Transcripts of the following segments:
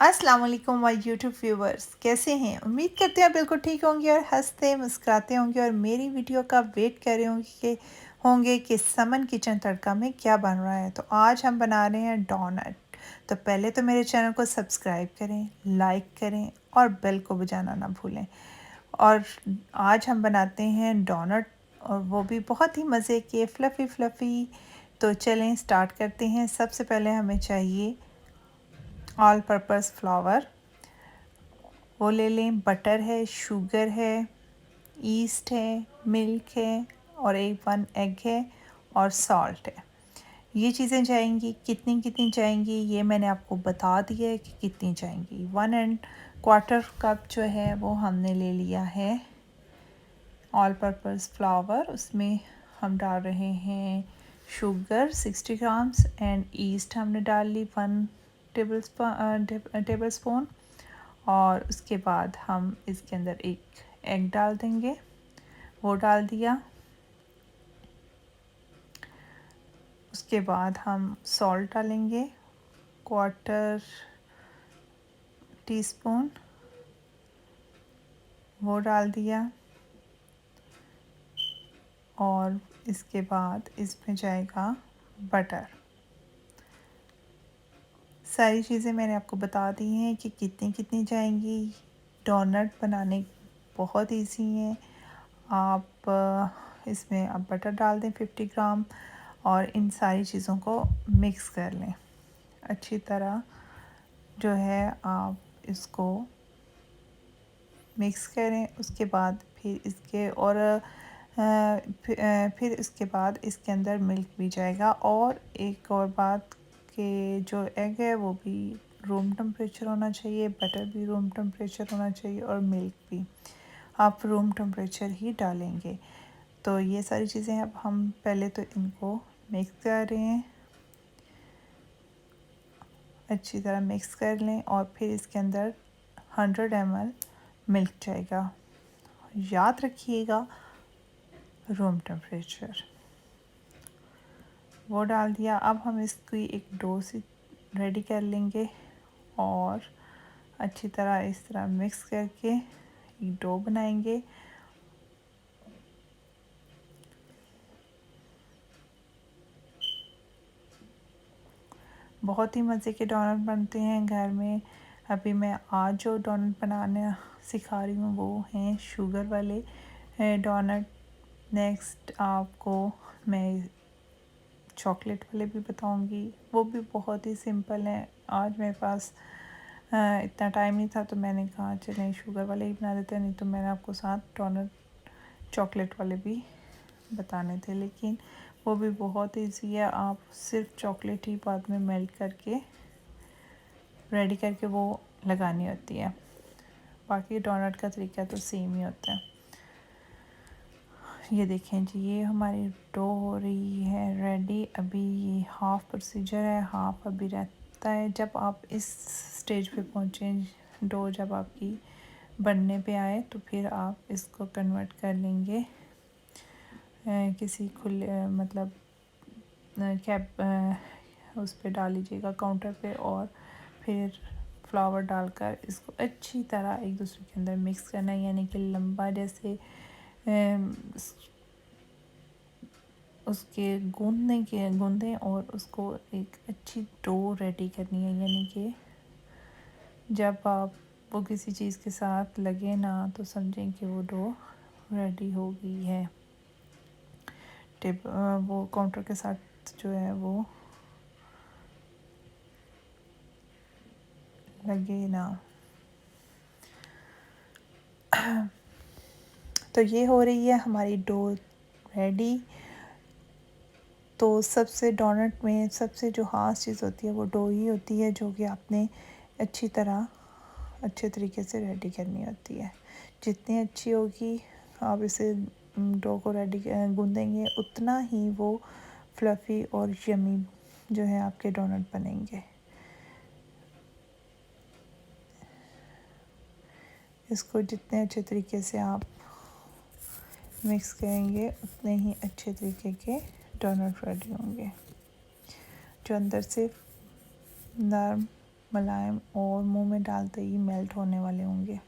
अस्सलाम वालेकुम my YouTube viewers, कैसे हैं? उम्मीद करते हैं बिल्कुल ठीक होंगे और हंसते मुस्कुराते होंगे और मेरी वीडियो का वेट कर रहे होंगे कि समन किचन तड़का में क्या बन रहा है। तो आज हम बना रहे हैं डोनट। तो पहले तो मेरे चैनल को सब्सक्राइब करें, लाइक करें और बेल को बजाना ना भूलें। और आज हम बनाते हैं डोनट, और वो भी बहुत ही मज़े के फ्लफ़ी फ्लफ़ी। तो चलें स्टार्ट करते हैं। सबसे पहले हमें चाहिए ऑल पर्पस फ्लावर, वो ले लें। बटर है, शुगर है, ईस्ट है, मिल्क है और 1 एग है और सॉल्ट है। ये चीज़ें जाएंगी। कितनी कितनी जाएंगी ये मैंने आपको बता दिया है कि कितनी जाएंगी। 1¼ कप जो है वो हमने ले लिया है ऑल पर्पस फ्लावर। उसमें हम डाल रहे हैं शुगर 60 ग्राम्स एंड ईस्ट हमने डाल ली 1 टेबल स्पून। और उसके बाद हम इसके अंदर एक एग डाल देंगे, वो डाल दिया। उसके बाद हम सॉल्ट डालेंगे 1/4 टीस्पून, वो डाल दिया। और इसके बाद इसमें जाएगा बटर। सारी चीज़ें मैंने आपको बता दी हैं कि कितनी कितनी जाएंगी। डोनट बनाने बहुत इजी हैं। आप इसमें आप बटर डाल दें 50 ग्राम और इन सारी चीज़ों को मिक्स कर लें अच्छी तरह। जो है आप इसको मिक्स करें। उसके बाद फिर इसके और फिर इसके बाद इसके अंदर मिल्क भी जाएगा। और एक और बात कि जो एग है वो भी रूम टेम्परेचर होना चाहिए, बटर भी रूम टेम्परेचर होना चाहिए और मिल्क भी आप रूम टेम्परेचर ही डालेंगे। तो ये सारी चीज़ें अब हम पहले तो इनको मिक्स कर रहे हैं, अच्छी तरह मिक्स कर लें। और फिर इसके अंदर 100 ml मिल्क जाएगा। याद रखिएगा रूम टेम्परेचर, वो डाल दिया। अब हम इसकी एक डो सी रेडी कर लेंगे और अच्छी तरह इस तरह मिक्स करके एक डो बनाएंगे। बहुत ही मज़े के डोनट बनते हैं घर में। अभी मैं आज जो डोनट बनाना सिखा रही हूँ वो हैं शुगर वाले डोनट। नेक्स्ट आपको मैं चॉकलेट वाले भी बताऊंगी, वो भी बहुत ही सिंपल हैं। आज मेरे पास इतना टाइम नहीं था तो मैंने कहा चलें शुगर वाले ही बना देते हैं, नहीं तो मैंने आपको साथ डोनट चॉकलेट वाले भी बताने थे। लेकिन वो भी बहुत ईजी है। आप सिर्फ चॉकलेट ही बाद में मेल्ट करके रेडी करके वो लगानी होती है। बाकी डोनट का तरीका तो सेम ही होता है। ये देखें जी, ये हमारी डो हो रही है रेडी। अभी ये हाफ़ प्रोसीजर है, हाफ़ अभी रहता है। जब आप इस स्टेज पे पहुँचें, डो जब आपकी बनने पे आए तो फिर आप इसको कन्वर्ट कर लेंगे किसी खुले मतलब कैप उस पर डाल लीजिएगा काउंटर पे। और फिर फ्लावर डालकर इसको अच्छी तरह एक दूसरे के अंदर मिक्स करना है, यानी कि लंबा जैसे उसके गूंदें और उसको एक अच्छी डो रेडी करनी है। यानी कि जब आप वो किसी चीज़ के साथ लगे ना तो समझें कि वो डो रेडी हो गई है। वो काउंटर के साथ जो है वो लगे ना। तो ये हो रही है हमारी डो रेडी। तो सबसे डोनट में सबसे जो ख़ास चीज़ होती है वो डो ही होती है, जो कि आपने अच्छी तरह अच्छे तरीके से रेडी करनी होती है। जितनी अच्छी होगी आप इसे डो को रेडी गूँदेंगे उतना ही वो फ्लफ़ी और यमी जो है आपके डोनट बनेंगे। इसको जितने अच्छे तरीके से आप मिक्स करेंगे उतने ही अच्छे तरीके के डोनट रेडी होंगे, जो अंदर से नरम मुलायम और मुंह में डालते ही मेल्ट होने वाले होंगे।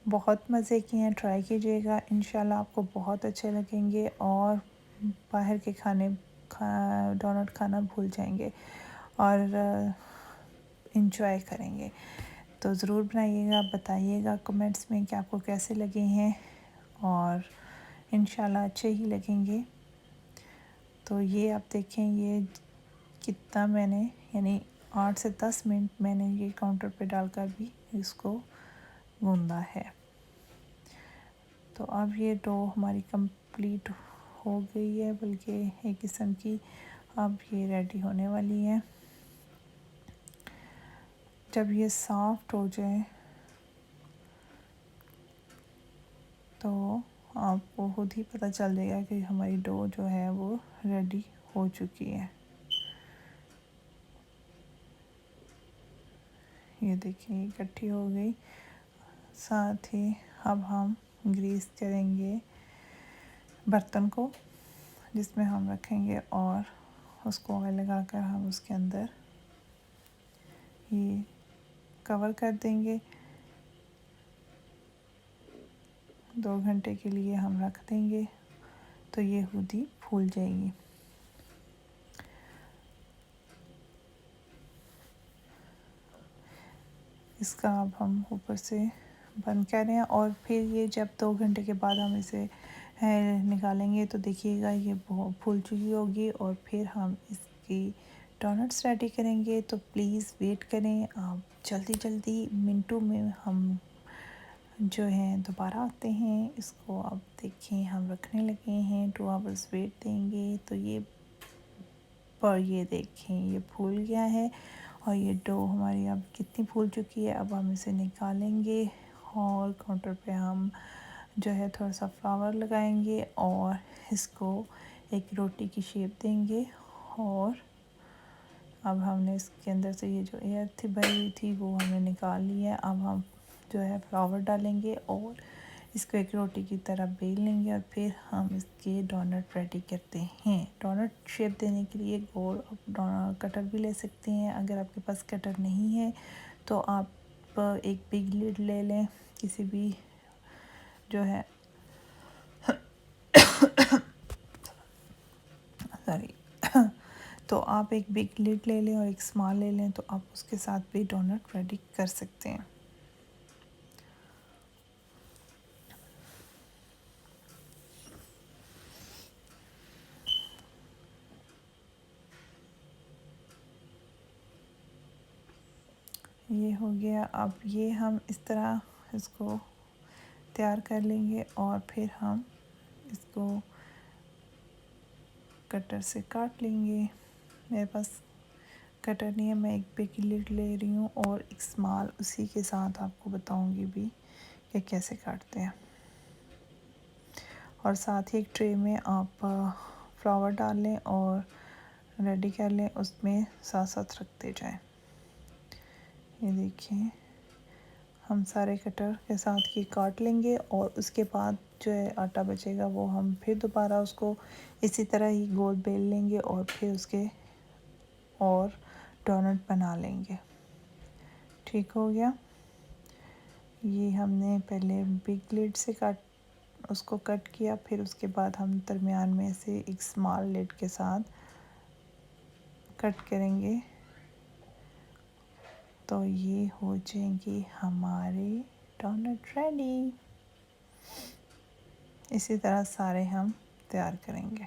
बहुत मज़े के हैं, ट्राई कीजिएगा, इंशाल्लाह आपको बहुत अच्छे लगेंगे और बाहर के डोनट खाना भूल जाएंगे और इंजॉय करेंगे। तो ज़रूर बनाइएगा, बताइएगा कमेंट्स में कि आपको कैसे लगे हैं और इंशाल्लाह अच्छे ही लगेंगे। तो ये आप देखें, ये कितना मैंने यानी 8 से 10 मिनट मैंने ये काउंटर पे डालकर भी इसको गूंदा है। तो अब ये डो हमारी कंप्लीट हो गई है, बल्कि एक किस्म की अब ये रेडी होने वाली है। जब ये सॉफ्ट हो जाए तो आपको खुद ही पता चल जाएगा कि हमारी डो जो है वो रेडी हो चुकी है। ये देखिए इकट्ठी हो गई। साथ ही अब हम ग्रीस करेंगे बर्तन को जिसमें हम रखेंगे और उसको ऑयल लगाकर हम उसके अंदर ये कवर कर देंगे। 2 घंटे के लिए हम रख देंगे तो ये खुद ही फूल जाएगी। इसका अब हम ऊपर से बंद कर रहे हैं और फिर ये जब 2 घंटे के बाद हम इसे निकालेंगे तो देखिएगा ये बहुत फूल चुकी होगी और फिर हम इसकी डोनट्स रेडी करेंगे। तो प्लीज़ वेट करें आप, जल्दी जल्दी मिनटों में हम जो है दोबारा आते हैं। इसको अब देखें हम रखने लगे हैं, 2 आवर्स वेट देंगे तो ये देखें ये फूल गया है और ये डो हमारी अब कितनी फूल चुकी है। अब हम इसे निकालेंगे और काउंटर पे हम जो है थोड़ा सा फ्लावर लगाएंगे और इसको एक रोटी की शेप देंगे। और अब हमने इसके अंदर से ये जो एयर थी भरी हुई थी वो हमने निकाल ली है। अब हम जो है फ्लावर डालेंगे और इसको एक रोटी की तरह बेल लेंगे और फिर हम इसके डोनट रेडी करते हैं। डोनट शेप देने के लिए गोल कटर भी ले सकते हैं। अगर आपके पास कटर नहीं है तो आप एक बिग लिड ले लें किसी भी जो है सॉरी तो आप एक बिग लिड ले लें और एक स्मॉल ले लें तो आप उसके साथ भी डोनट रेडी कर सकते हैं। ये हो गया। अब ये हम इस तरह इसको तैयार कर लेंगे और फिर हम इसको कटर से काट लेंगे। मेरे पास कटर नहीं है, मैं एक बिग लिड ले रही हूँ और एक स्मॉल उसी के साथ आपको बताऊँगी भी कि कैसे काटते हैं। और साथ ही एक ट्रे में आप फ्लावर डाल लें और रेडी कर लें, उसमें साथ साथ रखते जाएं। ये देखिए हम सारे कटर के साथ ये काट लेंगे और उसके बाद जो है आटा बचेगा वो हम फिर दोबारा उसको इसी तरह ही गोल बेल लेंगे और फिर उसके और डोनट बना लेंगे। ठीक हो गया। ये हमने पहले बिग लिड से उसको कट किया, फिर उसके बाद हम दरमियान में से एक स्मॉल लिड के साथ कट करेंगे तो ये हो जाएंगी हमारे डोनट रेडी। इसी तरह सारे हम तैयार करेंगे।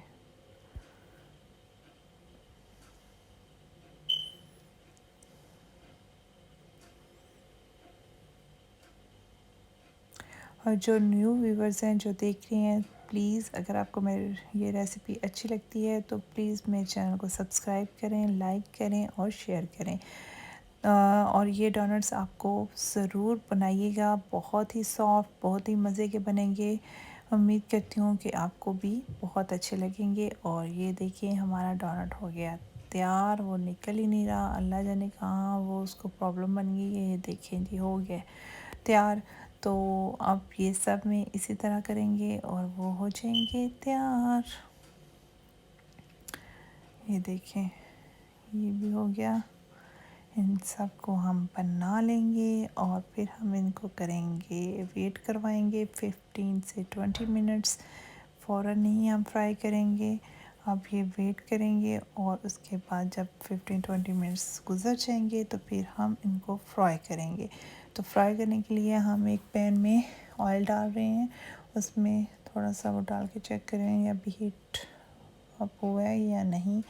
और जो न्यू व्यूवर्स हैं जो देख रहे हैं, प्लीज़ अगर आपको मेरी ये रेसिपी अच्छी लगती है तो प्लीज़ मेरे चैनल को सब्सक्राइब करें, लाइक करें और शेयर करें। और ये डोनट्स आपको ज़रूर बनाइएगा, बहुत ही सॉफ्ट, बहुत ही मज़े के बनेंगे। उम्मीद करती हूँ कि आपको भी बहुत अच्छे लगेंगे। और ये देखिए हमारा डोनट हो गया तैयार, वो निकल ही नहीं रहा, अल्लाह जाने कहाँ वो उसको प्रॉब्लम बन गई है। ये देखें जी हो गया तैयार। तो अब ये सब में इसी तरह करेंगे और वो हो जाएंगे तैयार। ये देखें ये भी हो गया। इन सब को हम बना लेंगे और फिर हम इनको करेंगे, वेट करवाएंगे 15 से 20 मिनट्स। फ़ौरन नहीं हम फ्राई करेंगे, अब ये वेट करेंगे और उसके बाद जब 15-20 मिनट्स गुजर जाएंगे तो फिर हम इनको फ्राई करेंगे। तो फ्राई करने के लिए हम एक पैन में ऑयल डाल रहे हैं, उसमें थोड़ा सा वो डाल के चेक करें अभी हीट अप हुआ है या नहीं।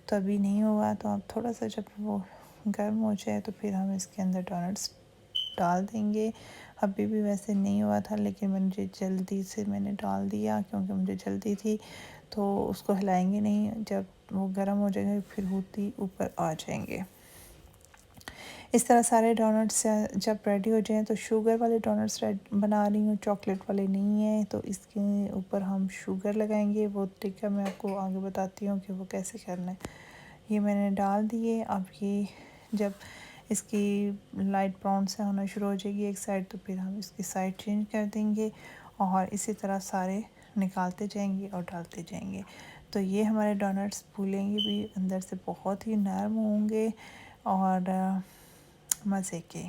तो अभी नहीं हुआ तो अब थोड़ा सा जब वो गर्म हो जाए तो फिर हम इसके अंदर डोनट्स डाल देंगे। अभी भी वैसे नहीं हुआ था लेकिन मुझे जल्दी से मैंने डाल दिया क्योंकि मुझे जल्दी थी। तो उसको हिलाएंगे नहीं, जब वो गर्म हो जाएगा फिर होती ऊपर आ जाएंगे। इस तरह सारे डोनट्स जब रेडी हो जाएं तो शुगर वाले डोनट्स बना रही हूँ, चॉकलेट वाले नहीं है। तो इसके ऊपर हम शुगर लगाएंगे, वो तरीका मैं आपको आगे बताती हूँ कि वो कैसे करना है। ये मैंने डाल दिए। अब ये जब इसकी लाइट ब्राउन से होना शुरू हो जाएगी एक साइड तो फिर हम इसकी साइड चेंज कर देंगे और इसी तरह सारे निकालते जाएंगे और डालते जाएंगे। तो ये हमारे डोनट्स फूलेंगे भी, अंदर से बहुत ही नरम होंगे और मज़े के।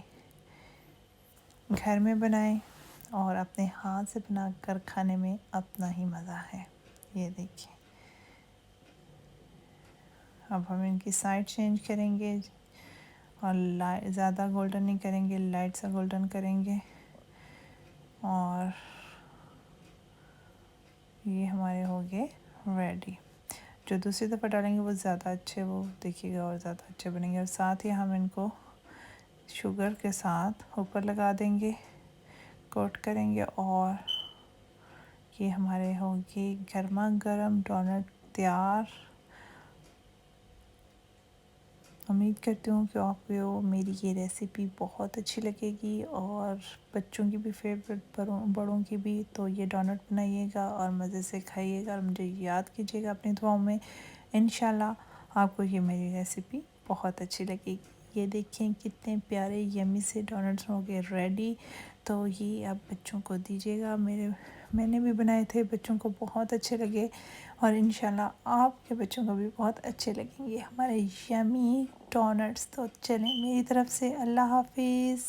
घर में बनाएं और अपने हाथ से बनाकर खाने में अपना ही मज़ा है। ये देखिए, अब हम इनकी साइड चेंज करेंगे और ज़्यादा गोल्डन नहीं करेंगे, लाइट सा गोल्डन करेंगे। और ये हमारे हो गए रेडी। जो दूसरी दफ़ा डालेंगे वो ज़्यादा अच्छे, वो देखिएगा और ज़्यादा अच्छे बनेंगे। और साथ ही हम इनको शुगर के साथ ऊपर लगा देंगे, कोट करेंगे और ये हमारे होंगे गर्मा गर्म डोनट तैयार। उम्मीद करती हूँ कि आपको मेरी ये रेसिपी बहुत अच्छी लगेगी और बच्चों की भी फेवरेट, बड़ों की भी। तो ये डोनट बनाइएगा और मज़े से खाइएगा और मुझे याद कीजिएगा अपनी दुआओं में। इंशाल्लाह आपको ये मेरी रेसिपी बहुत अच्छी लगेगी। ये देखें कितने प्यारे यम्मी से डोनट्स हो गए रेडी। तो ये आप बच्चों को दीजिएगा। मैंने भी बनाए थे, बच्चों को बहुत अच्छे लगे और इंशाल्लाह आपके बच्चों को भी बहुत अच्छे लगेंगे हमारे यम्मी डोनट्स। तो चलें, मेरी तरफ से अल्लाह हाफिज़।